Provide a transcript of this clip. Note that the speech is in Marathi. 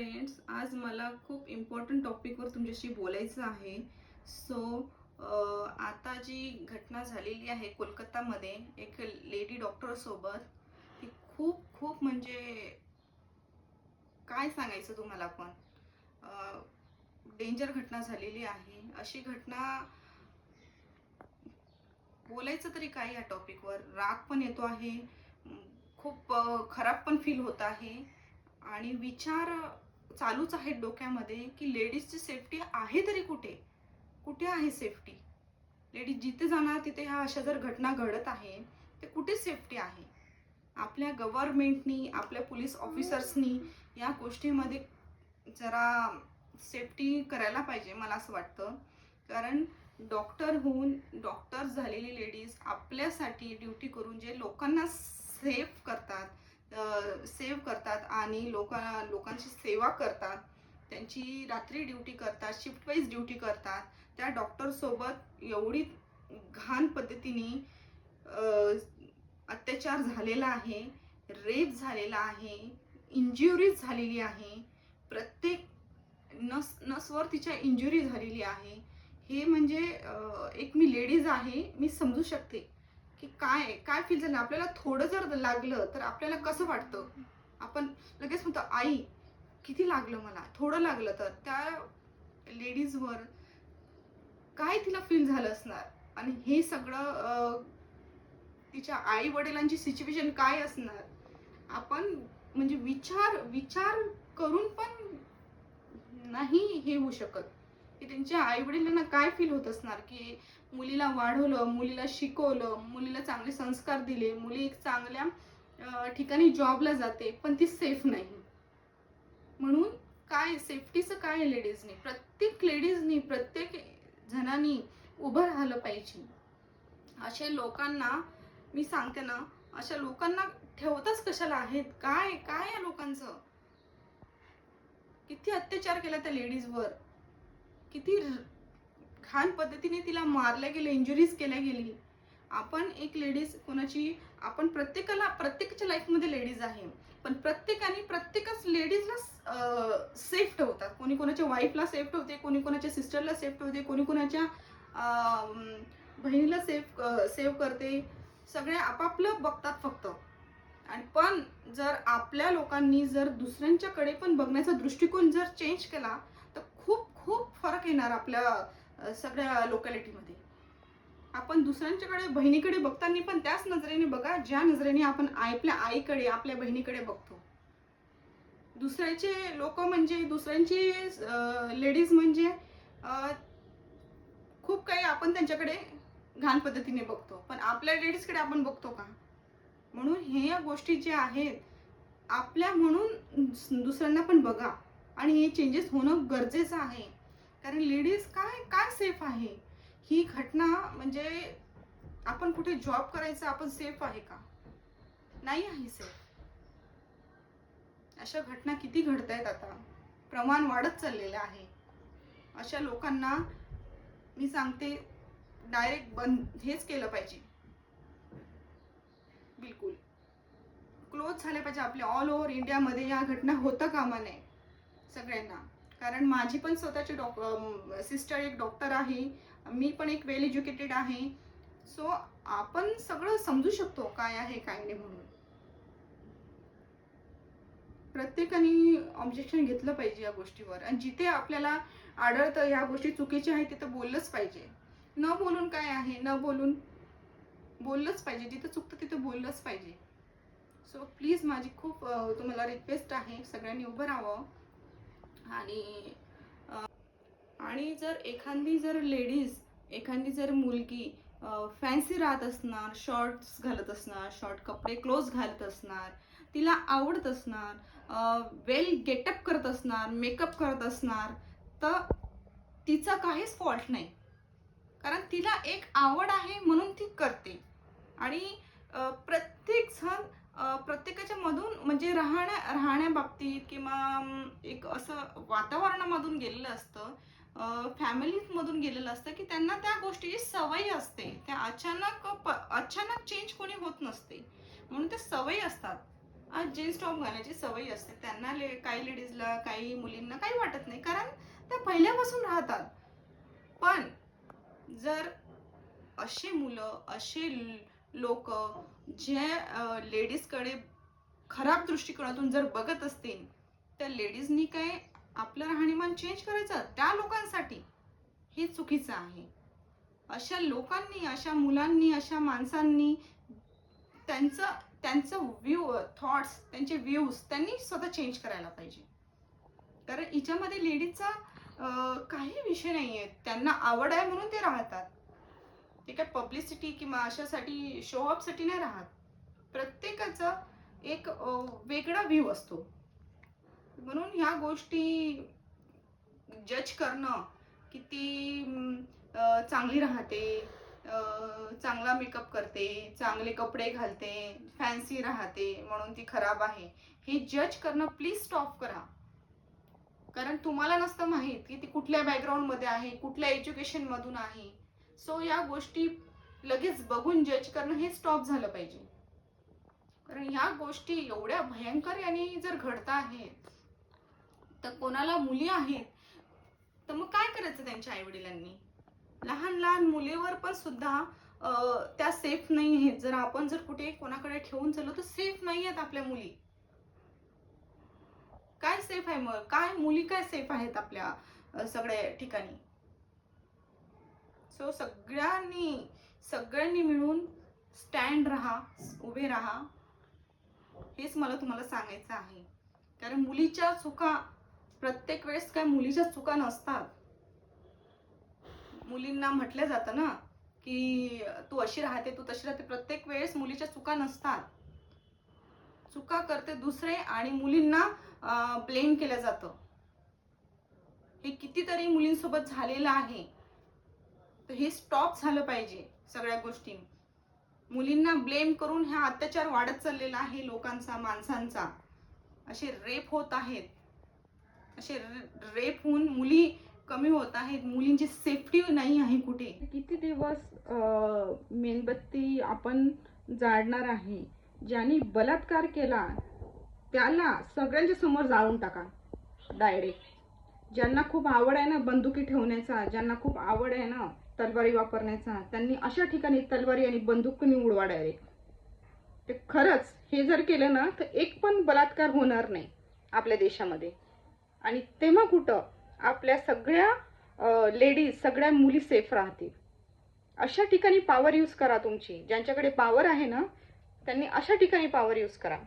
फ्रेंड्स, आज मला खूप इम्पॉर्टंट टॉपिकवर तुमच्याशी बोलायचं आहे. आता जी घटना झालेली आहे कोलकातामध्ये एक लेडी डॉक्टर सोबत, ती खूप खूप म्हणजे काय सांगायचं तुम्हाला पण डेंजर घटना झालेली आहे. अशी घटना बोलायचं तरी काय या टॉपिकवर, राग पण येतो आहे, खूप खराब पण फील होत आहे आणि विचार चालूच आहेत डोक्यामध्ये की लेडीजची सेफ्टी आहे तरी कुठे कुठे आहे सेफ्टी. लेडीज जिथे जाणार तिथे ह्या अशा जर घटना घडत आहे ते कुठे सेफ्टी आहे. आपल्या गव्हर्नमेंटनी, आपल्या पोलीस ऑफिसर्सनी या गोष्टीमध्ये जरा सेफ्टी करायला पाहिजे मला असं वाटतं. कारण डॉक्टर होऊन डॉक्टर झालेली लेडीज आपल्यासाठी ड्युटी करून जे लोकांना सेव्ह करतात आणि लोकांची सेवा करतात, त्यांची रात्री ड्युटी करतात, शिफ्ट वाईज ड्युटी करतात. त्या डॉक्टर सोबत एवढी घाण पद्धतीने अत्याचार झालेला आहे, रेप झालेला आहे, इंज्युरीज झालेली आहे, प्रत्येक नसवर तिच्या इंजुरी झालेली आहे. हे म्हणजे एक मी लेडीज आहे, मी समजू शकते की काय काय फील झालं. आपल्याला थोडं जर लागलं तर आपल्याला कसं वाटतं. आपण लगेच म्हणतो आई किती लागलं, मला थोडं लागलं. तर त्या लेडीजवर काय तिला फील झालं असणार आणि हे सगळं तिच्या आई वडिलांची सिच्युएशन काय असणार. आपण म्हणजे विचार विचार करून पण नाही हे होऊ शकत की त्यांच्या आई वडिलांना काय फील होत असणार की मुलीला वाढवलं, मुलीला शिकवलं, मुलीला चांगले संस्कार दिले, मुली एक चांगल्या ठिकाणी जॉबला जाते पण ती सेफ नाही. म्हणून काय सेफ्टीचं काय लेडीजनी, प्रत्येक लेडीजनी, प्रत्येक जणांनी उभं राहिलं पाहिजे. अशा लोकांना मी सांगते ना, अशा लोकांना ठेवताच कशाला आहेत. काय काय या लोकांचं किती अत्याचार केला त्या लेडीजवर, किती घाण पद्धतीने तिला मारल्या गेलं, इंजुरीज केल्या गेली. आपण एक लेडीज कोणाची, आपण प्रत्येकाच्या लाईफमध्ये लेडीज आहे, पण प्रत्येकच लेडीजला सेफ ठेवतात. कोणी कोणाच्या वाईफला सेफ ठेवते, कोणी कोणाच्या सिस्टरला सेफ ठेवते, कोणी कोणाच्या बहिणीला सेव्ह करते. सगळे आपापलं बघतात फक्त. आणि पण जर आपल्या लोकांनी जर दुसऱ्यांच्याकडे पण बघण्याचा दृष्टिकोन जर चेंज केला तर खूप खूप फरक येणार आपल्या सगळ्या लोकॅलिटीमध्ये. आपण दुसऱ्यांच्याकडे, बहिणीकडे बघताना पण त्याच नजरेने बघा ज्या नजरेने आपण आपल्या आईकडे, आपल्या बहिणीकडे बघतो. दुसऱ्याचे लोक म्हणजे, दुसऱ्यांची लेडीज म्हणजे खूप काही आपण त्यांच्याकडे घाण पद्धतीने बघतो, पण आपल्या लेडीजकडे आपण बघतो का? म्हणून हे या गोष्टी ज्या आहेत आपल्या, म्हणून दुसऱ्यांना पण बघा आणि हे चेंजेस होणं गरजेचं आहे. कारण लेडीज काय काय सेफ आहे. ही घटना म्हणजे आपण कुठे जॉब करायचं, आपण सेफ आहे का? नाही आहे सेफ. अशा घटना किती घडत आहेत, आता प्रमाण वाढत चाललेलं आहे. अशा लोकांना मी सांगते डायरेक्ट बंद हेच केलं पाहिजे, बिलकुल क्लोज झाल्या पाहिजे. आपल्या ऑल ओव्हर इंडियामध्ये या घटना होता कामा नये सगळ्यांना. कारण माझी पण स्वतःची सिस्टर एक डॉक्टर आहे, मी पण एक वेल एज्युकेटेड आहे. सो आपण सगळं समजू शकतो काय आहे काय नाही. म्हणून प्रत्येकाने ऑब्जेक्शन घेतलं पाहिजे या गोष्टीवर. आणि जिथे आपल्याला आढळतं या गोष्टी चुकीच्या आहेत तिथं बोललंच पाहिजे. न बोलून काय आहे, न बोलून बोललंच पाहिजे. जिथं चुकतं तिथं बोललंच पाहिजे. सो प्लीज माझी खूप तुम्हाला रिक्वेस्ट आहे, सगळ्यांनी उभं राहावं. आणि जर एखादी लेडीज, एखादी जर मुलगी फॅन्सी राहत असणार, शॉर्ट्स घालत असणार, शॉर्ट कपडे क्लोज घालत असणार, तिला आवडत असणार, वेल गेटअप करत असणार, मेकअप करत असणार, तर तिचा काहीच फॉल्ट नाही. कारण तिला एक आवड आहे म्हणून ती करते. आणि प्रत्येक जण प्रत्येकाच्या मधून म्हणजे राहण्या बाबतीत किंवा एक असं वातावरणामधून गेलेलं असतं, फॅमिलीमधून गेलेलं असतं की त्यांना त्या गोष्टीची सवय असते. त्या अचानक चेंज कोणी होत नसते, म्हणून त्या सवयी असतात. आज जीन्स टॉप घालायची सवय असते त्यांना. काही लेडीजला, काही मुलींना काही वाटत नाही, कारण त्या पहिल्यापासून राहतात. पण जर असे मुलं, असे लोक जे लेडीजकडे खराब दृष्टिकोनातून जर बघत असतील, त्या लेडीजनी काय आपलं राहणीमान चेंज करायचं त्या लोकांसाठी, हे चुकीचं आहे. अशा लोकांनी, अशा मुलांनी, अशा माणसांनी त्यांचं त्यांचं थॉट्स, त्यांचे व्ह्यूज त्यांनी स्वतः चेंज करायला पाहिजे. कारण हिच्यामध्ये लेडीजचा काही विषय नाही आहे. त्यांना आवड आहे म्हणून ते राहतात. ते काय पब्लिसिटी किंवा अशासाठी, शो ऑफसाठी नाही राहत. प्रत्येकाचा एक वेगळा व्ह्यू असतो. म्हणून ह्या गोष्टी जज करणं की ती चांगली राहते, चांगला मेकअप करते, चांगले कपडे घालते, फॅन्सी राहते म्हणून ती खराब आहे, हे जज करणं प्लीज स्टॉप करा. कारण तुम्हाला नसतं माहीत की ती कुठल्या बॅकग्राऊंडमध्ये आहे, कुठल्या एज्युकेशनमधून आहे. सो या गोष्टी लगेच बघून जज करणं हे स्टॉप झालं पाहिजे. कारण ह्या गोष्टी एवढ्या भयंकर याने जर घडत आहेत, तर कोणाला मुली आहेत तर मग काय करायचं त्यांच्या आईवडिलांनी? लहान लहान मुलीवर पण सुद्धा त्या सेफ नाही आहेत. जर आपण जर कुठे कोणाकडे ठेवून चाललो तर सेफ नाही आहेत आपल्या मुली. काय सेफ आहे मग? काय मुली काय सेफ आहेत आपल्या सगळ्या ठिकाणी? सो सगळ्यांनी मिळून स्टँड राहा, उभे राहा, हेच मला तुम्हाला सांगायचं आहे. कारण मुलीच्या चुका प्रत्येक वेळेस काय मुलीच्या चुका नसतात. मुलींना म्हटलं जातं ना की तू अशी राहते, तू तशी राहते. प्रत्येक वेळेस मुलीच्या चुका नसतात. चुका करते दुसरे आणि मुलींना ब्लेम केलं जातं. हे कितीतरी मुलींसोबत झालेलं आहे. तर हे स्टॉप झालं पाहिजे. सगळ्या गोष्टी मुलींना ब्लेम करून हा अत्याचार वाढत चाललेला आहे लोकांचा, माणसांचा. असे रेप होत आहेत. असे रेप होऊन मुली कमी होत आहेत. मुलींची सेफ्टी नाही आहे कुठे. किती दिवस मेणबत्ती आपण जाळणार आहे? ज्यांनी बलात्कार केला त्याला सगळ्यांच्या समोर जाळून टाका डायरेक्ट. ज्यांना खूप आवड आहे ना बंदुकी ठेवण्याचा, ज्यांना खूप आवड आहे ना तलवारी वापरण्याचा, त्यांनी अशा ठिकाणी तलवारी आणि बंदुकीने उडवा डायरेक्ट. ते खरंच हे जर केलं ना तर एक पण बलात्कार होणार नाही आपल्या देशामध्ये. आणि तेव्हा कुठं आपल्या सगळ्या लेडीज, सगळ्या मुली सेफ राहतील. अशा ठिकाणी पॉवर यूज करा तुमची. ज्यांच्याकडे पॉवर आहे ना त्यांनी अशा ठिकाणी पॉवर यूज करा.